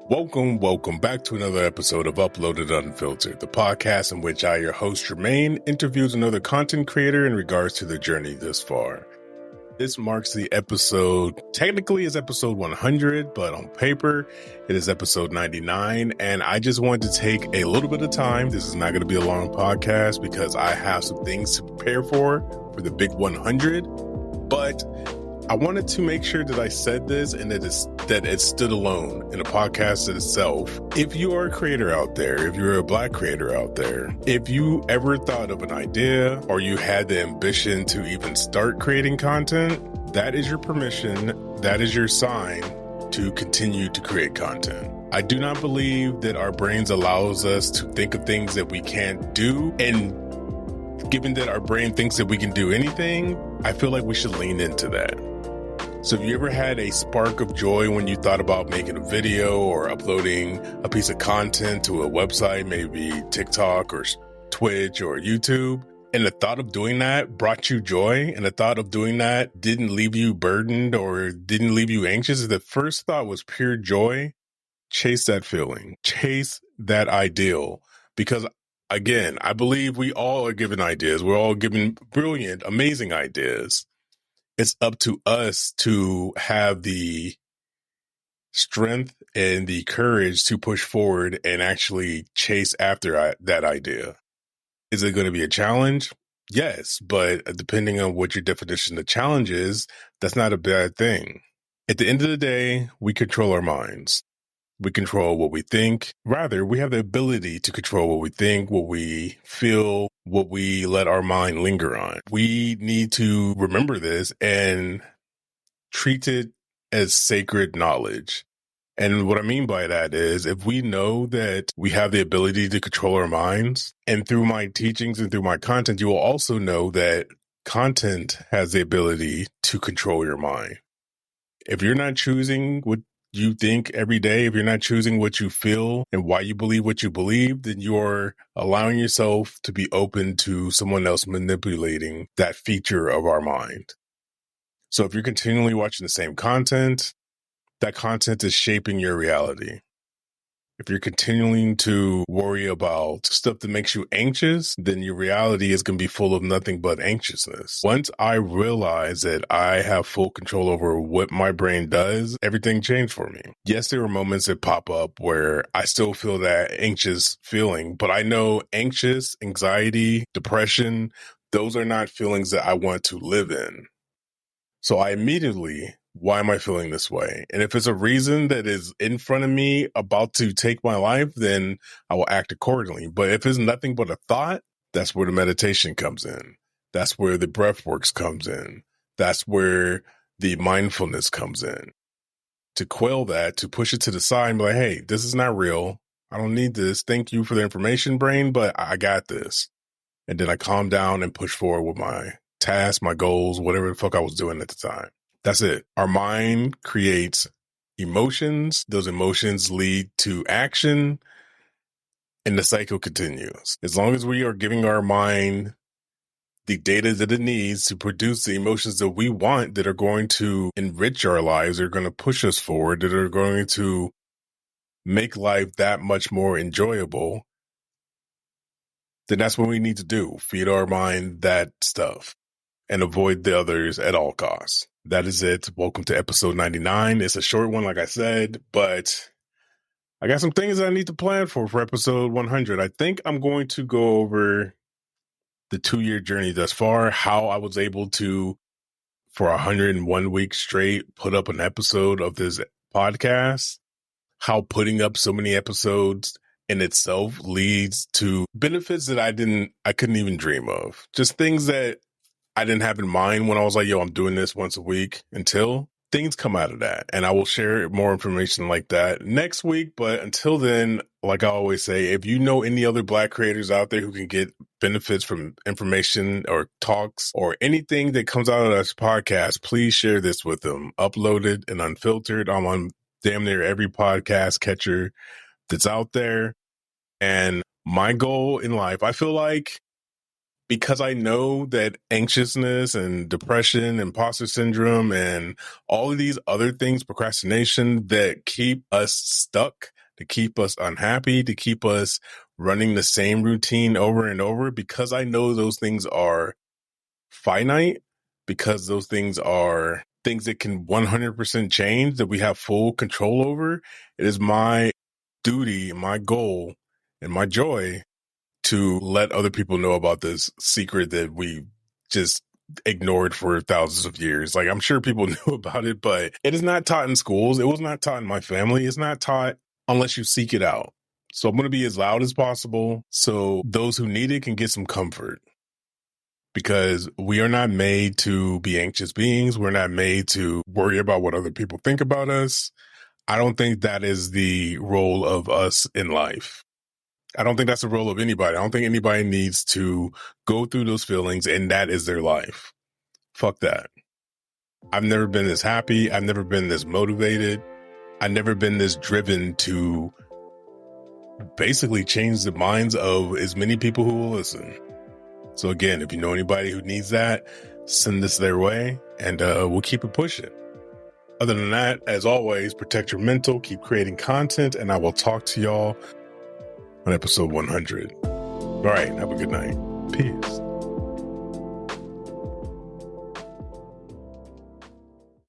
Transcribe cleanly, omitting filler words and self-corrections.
Welcome back to another episode of Uploaded Unfiltered, the podcast in which I, your host, Jermaine, interviews another content creator in regards to their journey this far. This marks the episode, technically is episode 100, but on paper, it is episode 99. And I just wanted to take a little bit of time. This is not going to be a long podcast because I have some things to prepare for the big 100. But I wanted to make sure that I said this and that it stood alone in a podcast in itself. If you are a creator out there, if you're a Black creator out there, if you ever thought of an idea or you had the ambition to even start creating content, that is your permission. That is your sign to continue to create content. I do not believe that our brains allows us to think of things that we can't do. And given that our brain thinks that we can do anything, I feel like we should lean into that. So if you ever had a spark of joy when you thought about making a video or uploading a piece of content to a website, maybe TikTok or Twitch or YouTube, and the thought of doing that brought you joy, and the thought of doing that didn't leave you burdened or didn't leave you anxious, the first thought was pure joy, chase that feeling, chase that ideal. Because again, I believe we all are given ideas. We're all given brilliant, amazing ideas. It's up to us to have the strength and the courage to push forward and actually chase after that idea. Is it going to be a challenge? Yes, but depending on what your definition of challenge is, that's not a bad thing. At the end of the day, we control our minds. We control what we think. Rather, we have the ability to control what we think, what we feel, what we let our mind linger on. We need to remember this and treat it as sacred knowledge. And what I mean by that is if we know that we have the ability to control our minds, and through my teachings and through my content, you will also know that content has the ability to control your mind. If you're not choosing what you think every day, if you're not choosing what you feel and why you believe what you believe, then you're allowing yourself to be open to someone else manipulating that feature of our mind. So if you're continually watching the same content, that content is shaping your reality. If you're continuing to worry about stuff that makes you anxious, then your reality is going to be full of nothing but anxiousness. Once I realized that I have full control over what my brain does, everything changed for me. Yes, there were moments that pop up where I still feel that anxious feeling, but I know anxious, anxiety, depression, those are not feelings that I want to live in. So I immediately, why am I feeling this way? And if it's a reason that is in front of me about to take my life, then I will act accordingly. But if it's nothing but a thought, that's where the meditation comes in. That's where the breathwork comes in. That's where the mindfulness comes in. To quell that, to push it to the side and be like, hey, this is not real. I don't need this. Thank you for the information, brain, but I got this. And then I calm down and push forward with my tasks, my goals, whatever the fuck I was doing at the time. That's it. Our mind creates emotions. Those emotions lead to action, and the cycle continues. As long as we are giving our mind the data that it needs to produce the emotions that we want, that are going to enrich our lives, that are going to push us forward, that are going to make life that much more enjoyable, then that's what we need to do. Feed our mind that stuff and avoid the others at all costs. That is it. Welcome to episode 99. It's a short one, like I said, but I got some things I need to plan for episode 100. I think I'm going to go over the 2-year journey thus far, how I was able to, for 101 weeks straight, put up an episode of this podcast, how putting up so many episodes in itself leads to benefits that I couldn't even dream of. Just things that I didn't have in mind when I was like, yo, I'm doing this once a week, until things come out of that. And I will share more information like that next week. But until then, like I always say, if you know any other Black creators out there who can get benefits from information or talks or anything that comes out of this podcast, please share this with them. Uploaded and unfiltered. I'm on damn near every podcast catcher that's out there. And my goal in life, I feel like, because I know that anxiousness and depression, imposter syndrome, and all of these other things, procrastination, that keep us stuck to keep us unhappy, to keep us running the same routine over and over, because I know those things are finite, because those things are things that can 100% change, that we have full control over. It is my duty, my goal, and my joy to let other people know about this secret that we just ignored for thousands of years. Like, I'm sure people knew about it, but it is not taught in schools. It was not taught in my family. It's not taught unless you seek it out. So I'm going to be as loud as possible so those who need it can get some comfort, because we are not made to be anxious beings. We're not made to worry about what other people think about us. I don't think that is the role of us in life. I don't think that's the role of anybody. I don't think anybody needs to go through those feelings and that is their life. Fuck that. I've never been this happy. I've never been this motivated. I've never been this driven to basically change the minds of as many people who will listen. So again, if you know anybody who needs that, send this their way and we'll keep it pushing. Other than that, as always, protect your mental, keep creating content, and I will talk to y'all on episode 100. All right, have a good night. Peace.